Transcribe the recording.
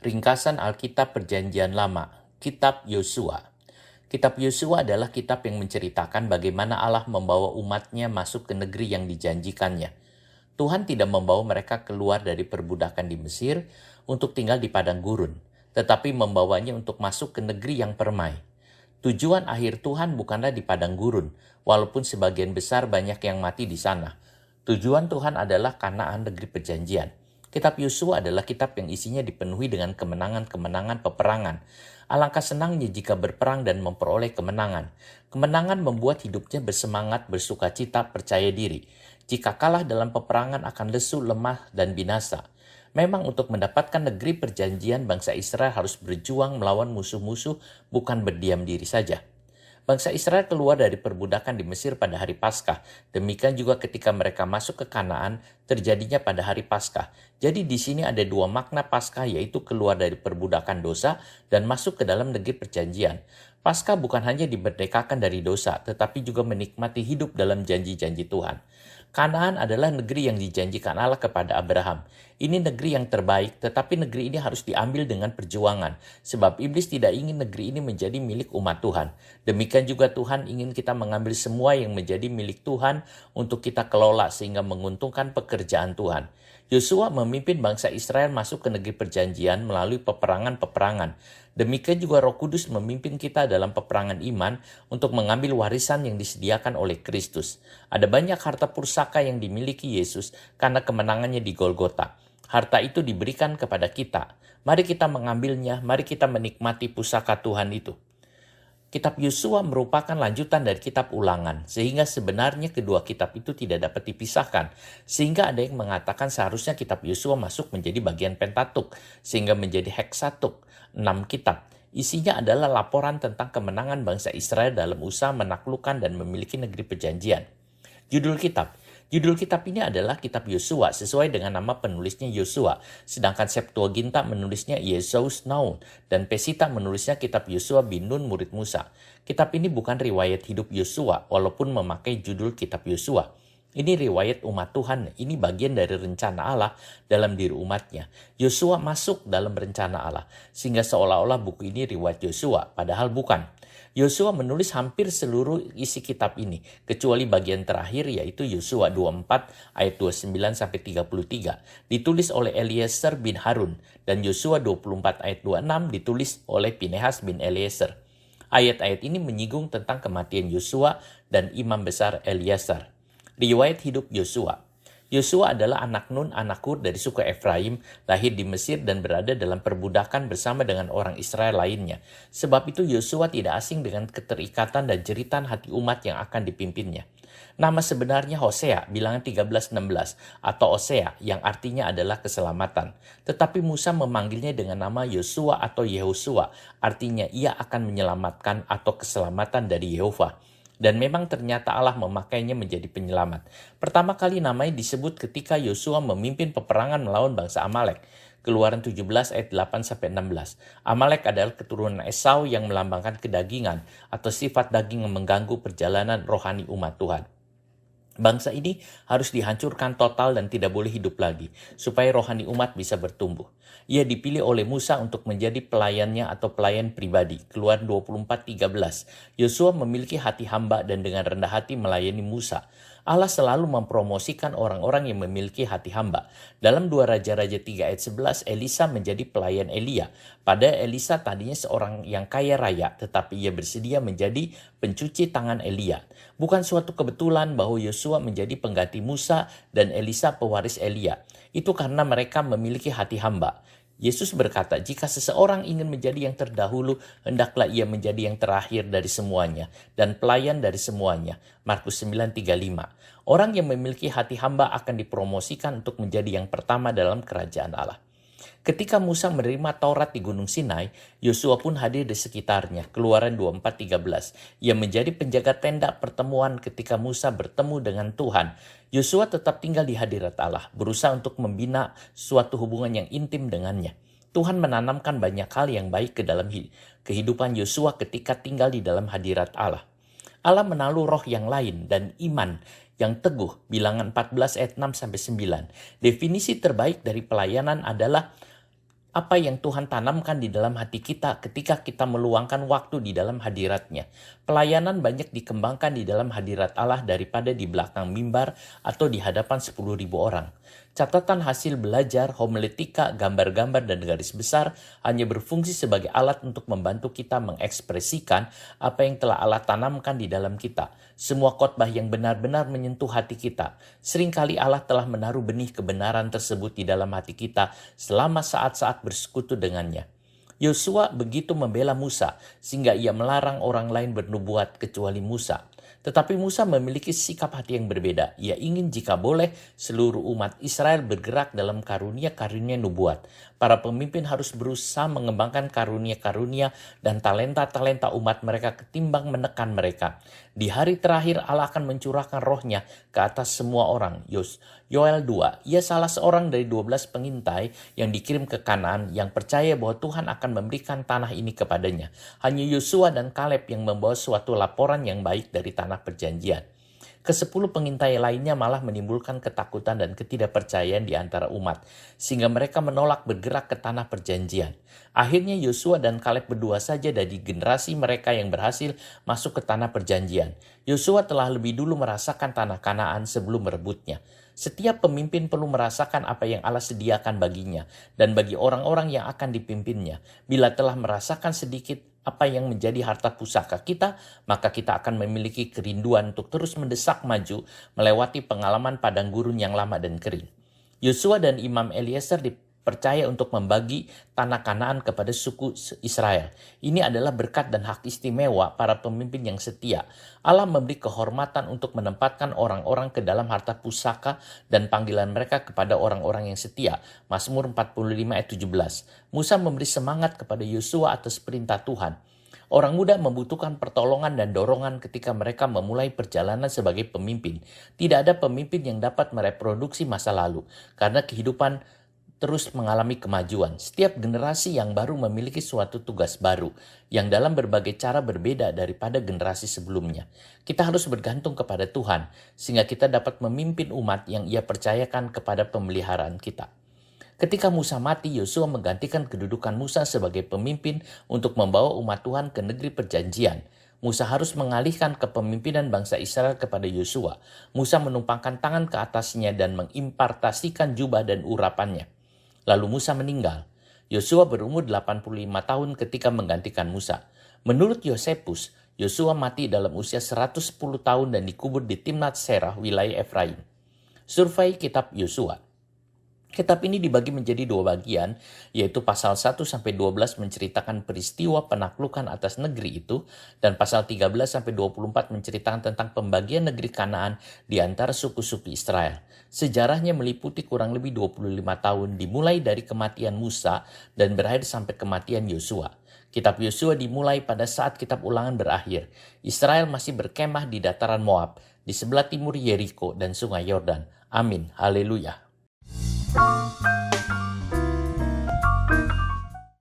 Ringkasan Alkitab Perjanjian Lama, Kitab Yosua. Kitab Yosua adalah kitab yang menceritakan bagaimana Allah membawa umatnya masuk ke negeri yang dijanjikannya. Tuhan tidak membawa mereka keluar dari perbudakan di Mesir untuk tinggal di padang gurun, tetapi membawanya untuk masuk ke negeri yang permai. Tujuan akhir Tuhan bukanlah di padang gurun, walaupun sebagian besar banyak yang mati di sana. Tujuan Tuhan adalah Kanaan, negeri perjanjian. Kitab Yosua adalah kitab yang isinya dipenuhi dengan kemenangan-kemenangan peperangan. Alangkah senangnya jika berperang dan memperoleh kemenangan. Kemenangan membuat hidupnya bersemangat, bersukacita, percaya diri. Jika kalah dalam peperangan akan lesu, lemah, dan binasa. Memang untuk mendapatkan negeri perjanjian, bangsa Israel harus berjuang melawan musuh-musuh, bukan berdiam diri saja. Bangsa Israel keluar dari perbudakan di Mesir pada hari Paskah. Demikian juga ketika mereka masuk ke Kanaan, terjadinya pada hari Paskah. Jadi di sini ada dua makna Paskah, yaitu keluar dari perbudakan dosa dan masuk ke dalam negeri perjanjian. Paskah bukan hanya dimerdekakan dari dosa, tetapi juga menikmati hidup dalam janji-janji Tuhan. Kanaan adalah negeri yang dijanjikan Allah kepada Abraham. Ini negeri yang terbaik, tetapi negeri ini harus diambil dengan perjuangan, sebab iblis tidak ingin negeri ini menjadi milik umat Tuhan. Demikian juga Tuhan ingin kita mengambil semua yang menjadi milik Tuhan untuk kita kelola sehingga menguntungkan pekerjaan Tuhan. Yosua memimpin bangsa Israel masuk ke negeri perjanjian melalui peperangan-peperangan. Demikian juga Roh Kudus memimpin kita dalam peperangan iman untuk mengambil warisan yang disediakan oleh Kristus. Ada banyak harta pusaka yang dimiliki Yesus karena kemenangannya di Golgota. Harta itu diberikan kepada kita. Mari kita mengambilnya, mari kita menikmati pusaka Tuhan itu. Kitab Yosua merupakan lanjutan dari kitab Ulangan, sehingga sebenarnya kedua kitab itu tidak dapat dipisahkan. Sehingga ada yang mengatakan seharusnya kitab Yosua masuk menjadi bagian Pentatuk, sehingga menjadi Heksatuk, 6 kitab. Isinya adalah laporan tentang kemenangan bangsa Israel dalam usaha menaklukkan dan memiliki negeri perjanjian. Judul kitab ini adalah Kitab Yosua sesuai dengan nama penulisnya Yosua, sedangkan Septuaginta menulisnya Yesus Naun dan Pesita menulisnya Kitab Yosua bin Nun murid Musa. Kitab ini bukan riwayat hidup Yosua walaupun memakai judul Kitab Yosua. Ini riwayat umat Tuhan, ini bagian dari rencana Allah dalam diri umatnya. Yosua masuk dalam rencana Allah, sehingga seolah-olah buku ini riwayat Yosua, padahal bukan. Yosua menulis hampir seluruh isi kitab ini, kecuali bagian terakhir yaitu Yosua 24 ayat 29-33, ditulis oleh Eliezer bin Harun, dan Yosua 24 ayat 26 ditulis oleh Pinehas bin Eliezer. Ayat-ayat ini menyinggung tentang kematian Yosua dan imam besar Eliezer. Riwayat hidup Yosua. Yosua adalah anak Nun, anak Hur dari suku Efraim, lahir di Mesir dan berada dalam perbudakan bersama dengan orang Israel lainnya. Sebab itu Yosua tidak asing dengan keterikatan dan jeritan hati umat yang akan dipimpinnya. Nama sebenarnya Hosea, bilangan 13:16, atau Osea yang artinya adalah keselamatan. Tetapi Musa memanggilnya dengan nama Yosua atau Yehosua, artinya ia akan menyelamatkan atau keselamatan dari Yehova. Dan memang ternyata Allah memakainya menjadi penyelamat. Pertama kali namanya disebut ketika Yosua memimpin peperangan melawan bangsa Amalek. Keluaran 17 ayat 8-16. Amalek adalah keturunan Esau yang melambangkan kedagingan atau sifat daging yang mengganggu perjalanan rohani umat Tuhan. Bangsa ini harus dihancurkan total dan tidak boleh hidup lagi, supaya rohani umat bisa bertumbuh. Ia dipilih oleh Musa untuk menjadi pelayannya atau pelayan pribadi. Keluaran 24:13. Yosua memiliki hati hamba dan dengan rendah hati melayani Musa. Allah selalu mempromosikan orang-orang yang memiliki hati hamba. Dalam 2 Raja-Raja 3 ayat 11, Elisa menjadi pelayan Elia. Pada Elisa tadinya seorang yang kaya raya, tetapi ia bersedia menjadi pencuci tangan Elia. Bukan suatu kebetulan bahwa Yosua menjadi pengganti Musa dan Elisa pewaris Elia. Itu karena mereka memiliki hati hamba. Yesus berkata, jika seseorang ingin menjadi yang terdahulu, hendaklah ia menjadi yang terakhir dari semuanya, dan pelayan dari semuanya. Markus 9:35. Orang yang memiliki hati hamba akan dipromosikan untuk menjadi yang pertama dalam kerajaan Allah. Ketika Musa menerima Taurat di Gunung Sinai, Yosua pun hadir di sekitarnya. Keluaran 24:13. Ia menjadi penjaga tenda pertemuan ketika Musa bertemu dengan Tuhan. Yosua tetap tinggal di hadirat Allah, berusaha untuk membina suatu hubungan yang intim dengannya. Tuhan menanamkan banyak hal yang baik ke dalam kehidupan Yosua ketika tinggal di dalam hadirat Allah. Allah menaruh roh yang lain dan iman yang teguh, bilangan 14 ayat 6-9. Definisi terbaik dari pelayanan adalah apa yang Tuhan tanamkan di dalam hati kita ketika kita meluangkan waktu di dalam hadirat-Nya. Pelayanan banyak dikembangkan di dalam hadirat Allah daripada di belakang mimbar atau di hadapan 10.000 orang. Catatan hasil belajar, homiletika, gambar-gambar, dan garis besar hanya berfungsi sebagai alat untuk membantu kita mengekspresikan apa yang telah Allah tanamkan di dalam kita. Semua khotbah yang benar-benar menyentuh hati kita. Seringkali Allah telah menaruh benih kebenaran tersebut di dalam hati kita selama saat-saat bersekutu dengannya. Yosua begitu membela Musa sehingga ia melarang orang lain bernubuat kecuali Musa. Tetapi Musa memiliki sikap hati yang berbeda. Ia ingin jika boleh seluruh umat Israel bergerak dalam karunia-karunia nubuat. Para pemimpin harus berusaha mengembangkan karunia-karunia dan talenta-talenta umat mereka ketimbang menekan mereka. Di hari terakhir Allah akan mencurahkan rohnya ke atas semua orang. Yoel 2, ia salah seorang dari 12 pengintai yang dikirim ke Kanaan yang percaya bahwa Tuhan akan memberikan tanah ini kepadanya. Hanya Yosua dan Kaleb yang membawa suatu laporan yang baik dari tanah perjanjian. Ke-10 pengintai lainnya malah menimbulkan ketakutan dan ketidakpercayaan di antara umat, sehingga mereka menolak bergerak ke tanah perjanjian. Akhirnya Yosua dan Kaleb berdua saja dari generasi mereka yang berhasil masuk ke tanah perjanjian. Yosua telah lebih dulu merasakan tanah Kanaan sebelum merebutnya. Setiap pemimpin perlu merasakan apa yang Allah sediakan baginya dan bagi orang-orang yang akan dipimpinnya. Bila telah merasakan sedikit apa yang menjadi harta pusaka kita, maka kita akan memiliki kerinduan untuk terus mendesak maju melewati pengalaman padang gurun yang lama dan kering. Yosua dan Imam Eliezer dipercaya untuk membagi tanah Kanaan kepada suku Israel. Ini adalah berkat dan hak istimewa para pemimpin yang setia. Allah memberi kehormatan untuk menempatkan orang-orang ke dalam harta pusaka dan panggilan mereka kepada orang-orang yang setia. Mazmur 45 ayat 17. Musa memberi semangat kepada Yosua atas perintah Tuhan. Orang muda membutuhkan pertolongan dan dorongan ketika mereka memulai perjalanan sebagai pemimpin. Tidak ada pemimpin yang dapat mereproduksi masa lalu, karena kehidupan terus mengalami kemajuan. Setiap generasi yang baru memiliki suatu tugas baru, yang dalam berbagai cara berbeda daripada generasi sebelumnya. Kita harus bergantung kepada Tuhan, sehingga kita dapat memimpin umat yang Ia percayakan kepada pemeliharaan kita. Ketika Musa mati, Yosua menggantikan kedudukan Musa sebagai pemimpin untuk membawa umat Tuhan ke negeri perjanjian. Musa harus mengalihkan kepemimpinan bangsa Israel kepada Yosua. Musa menumpangkan tangan ke atasnya dan mengimpartasikan jubah dan urapannya. Lalu Musa meninggal. Yosua berumur 85 tahun ketika menggantikan Musa. Menurut Yosefus, Yosua mati dalam usia 110 tahun dan dikubur di Timnat Serah, wilayah Efraim. Survei kitab Yosua. Kitab ini dibagi menjadi 2 bagian, yaitu pasal 1-12 menceritakan peristiwa penaklukan atas negeri itu, dan pasal 13-24 menceritakan tentang pembagian negeri Kanaan di antara suku-suku Israel. Sejarahnya meliputi kurang lebih 25 tahun, dimulai dari kematian Musa dan berakhir sampai kematian Yosua. Kitab Yosua dimulai pada saat kitab Ulangan berakhir. Israel masih berkemah di dataran Moab, di sebelah timur Yeriko dan sungai Yordan. Amin. Haleluya.